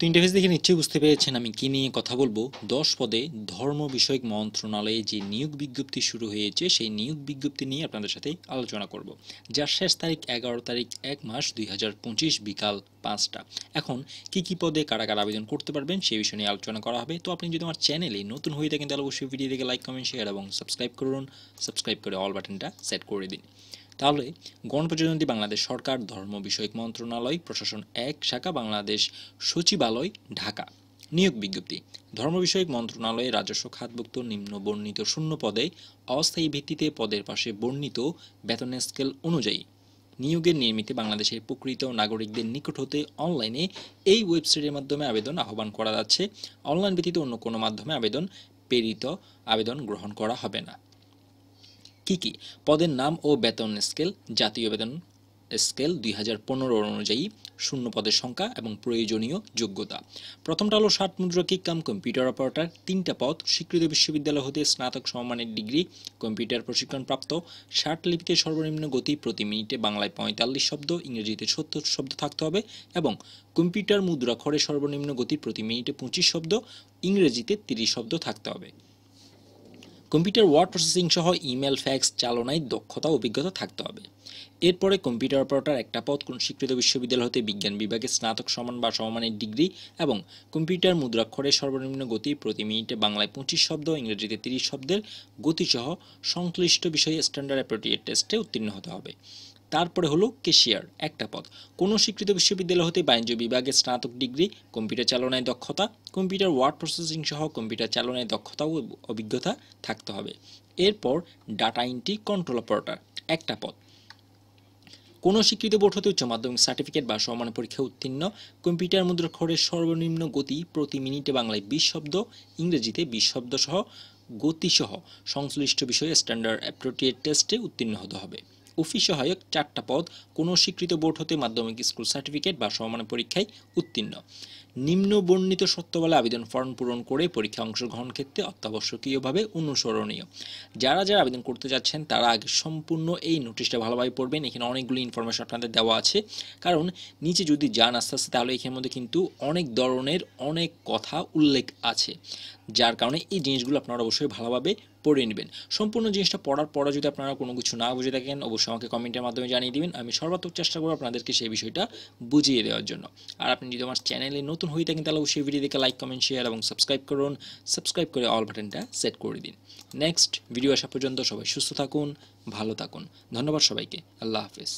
Interface দেখে নিশ্চয়ই বুঝতে পেরেছেন আমি কি নিয়ে কথা বলবো। 10 পদে ধর্ম বিষয়ক মন্ত্রণালয়ে যে নিয়োগ বিজ্ঞপ্তি শুরু হয়েছে সেই নিয়োগ বিজ্ঞপ্তি নিয়ে আপনাদের সাথে আলোচনা করব, যার শেষ তারিখ 11 তারিখ 1 মাস 2025 বিকাল 5টা। এখন কি পদে কারা কারা আবেদন করতে পারবেন সেই বিষয় নিয়ে আলোচনা করা হবে। তো আপনি যদি আমার চ্যানেলে নতুন হয়ে থাকেন তাহলে অবশ্যই ভিডিও দেখে লাইক কমেন্ট শেয়ার এবং সাবস্ক্রাইব করুন। সাবস্ক্রাইব করে অল বাটনটা সেট করে দিন। তাহলে গণপ্রজাতন্ত্রী বাংলাদেশ সরকার ধর্ম বিষয়ক মন্ত্রণালয় প্রশাসন 1 শাখা বাংলাদেশ সচিবালয় ঢাকা নিয়োগ বিজ্ঞপ্তি। ধর্ম বিষয়ক মন্ত্রণালয়ে রাজস্ব খাতভুক্ত নিম্ন বর্ণিত শূন্য পদে অস্থায়ী ভিত্তিতে পদের পাশে বর্ণিত বেতনের স্কেল অনুযায়ী নিয়োগের নির্মিতে বাংলাদেশের প্রকৃত নাগরিকদের নিকট হতে অনলাইনে এই ওয়েবসাইটের মাধ্যমে আবেদন আহ্বান করা যাচ্ছে। অনলাইন ব্যতীত অন্য কোনো মাধ্যমে আবেদন গ্রহণ করা হবে না। কি পদের নাম ও বেতন স্কেল। জাতীয় বেতন স্কেল 2015 অনুযায়ী শূন্য পদের সংখ্যা এবং প্রয়োজনীয় যোগ্যতা। প্রথমটা হলো 60 মুদ্রাক্ষিক কাম কম্পিউটার অপারেটর। 3টা পদ স্বীকৃত বিশ্ববিদ্যালয় হতে স্নাতক সমমানের ডিগ্রি, কম্পিউটার প্রশিক্ষণপ্রাপ্ত। 60 লিপিতে সর্বনিম্ন গতি প্রতি মিনিটে বাংলায় 45 শব্দ, ইংরেজিতে 70 শব্দ থাকতে হবে এবং কম্পিউটার মুদ্রাক্ষরে সর্বনিম্ন গতি প্রতি মিনিটে 25 শব্দ, ইংরেজিতে 30 শব্দ থাকতে হবে। কম্পিউটার ওয়ার্ড প্রসেসিং সহ ইমেল ফ্যাক্স চালনায় দক্ষতা অভিজ্ঞতা থাকতে হবে। এরপরে কম্পিউটার অপারেটর একটা পদ কোন স্বীকৃত বিশ্ববিদ্যালয় হতে বিজ্ঞান বিভাগে স্নাতক সমান বা সমমানের ডিগ্রি এবং কম্পিউটার মুদ্রাক্ষরে সর্বনিম্ন গতি প্রতি মিনিটে বাংলায় 25 শব্দ, ইংরেজিতে 30 শব্দের গতিসহ সংশ্লিষ্ট বিষয়ে স্ট্যান্ডার্ড অ্যাপ্টিটিউড টেস্টে উত্তীর্ণ হতে হবে। তারপরে হলো ক্যাশিয়ার একটা পদ কোনো স্বীকৃত বিশ্ববিদ্যালয় হতে বাণিজ্য বিভাগে স্নাতক ডিগ্রি, কম্পিউটার চালনায় দক্ষতা, কম্পিউটার ওয়ার্ড প্রসেসিং সহ কম্পিউটার চালনায় দক্ষতা ও অভিজ্ঞতা থাকতে হবে। এরপর ডাটা এন্ট্রি কন্ট্রোল অপারেটর একটা পদ কোনো স্বীকৃত বোর্ড হতে উচ্চ মাধ্যমিক সার্টিফিকেট বা সমান পরীক্ষা উত্তীর্ণ, কম্পিউটার মুদ্রাক্ষরের সর্বনিম্ন গতি প্রতি মিনিটে বাংলায় 20 শব্দ, ইংরেজিতে 20 শব্দ সহ গতিসহ সংশ্লিষ্ট বিষয়ে স্ট্যান্ডার্ড অ্যাপ্টিটিউড টেস্টে উত্তীর্ণ হতে হবে। অফিস সহায়ক 4টা পদ কোনো স্বীকৃত বোর্ড হতে মাধ্যমিক স্কুল সার্টিফিকেট বা সমমান পরীক্ষায় উত্তীর্ণ। নিম্ন বর্ণিত শর্তাবলী আবেদন ফর্ম পূরণ করে পরীক্ষা অংশগ্রহণ ক্ষেত্রে অত্যাবশ্যকীয়ভাবে অনুসরণীয়। যারা আবেদন করতে যাচ্ছেন তারা আগে সম্পূর্ণ এই নোটিশটা ভালোভাবে পড়বেন। এখানে অনেকগুলো ইনফরমেশন আপনাদের দেওয়া আছে, কারণ নিচে যদি যান আস্তে আস্তে তাহলে এখানের মধ্যে কিন্তু অনেক ধরনের অনেক কথা উল্লেখ আছে, যার কারণে এই জিনিসগুলো আপনারা অবশ্যই ভালোভাবে পড়ে নেবেন। সম্পূর্ণ জিনিসটা পড়ার পরে যদি আপনারা কোনো কিছু না বুঝে থাকেন অবশ্যই আমাকে কমেন্টের মাধ্যমে জানিয়ে দিবেন। আমি সর্বাত্মক চেষ্টা করব আপনাদেরকে সেই বিষয়টা বুঝিয়ে দেওয়ার জন্য। আর আপনি যদি আমার চ্যানেলে নতুন হয়ে থাকেন তাহলে অবশ্যই ভিডিও দেখে লাইক কমেন্ট শেয়ার এবং সাবস্ক্রাইব করুন। সাবস্ক্রাইব করে অল বাটনটা সেট করে দিন। নেক্সট ভিডিও আসা পর্যন্ত সবাই সুস্থ থাকুন, ভালো থাকুন। ধন্যবাদ সবাইকে। আল্লাহ হাফেজ।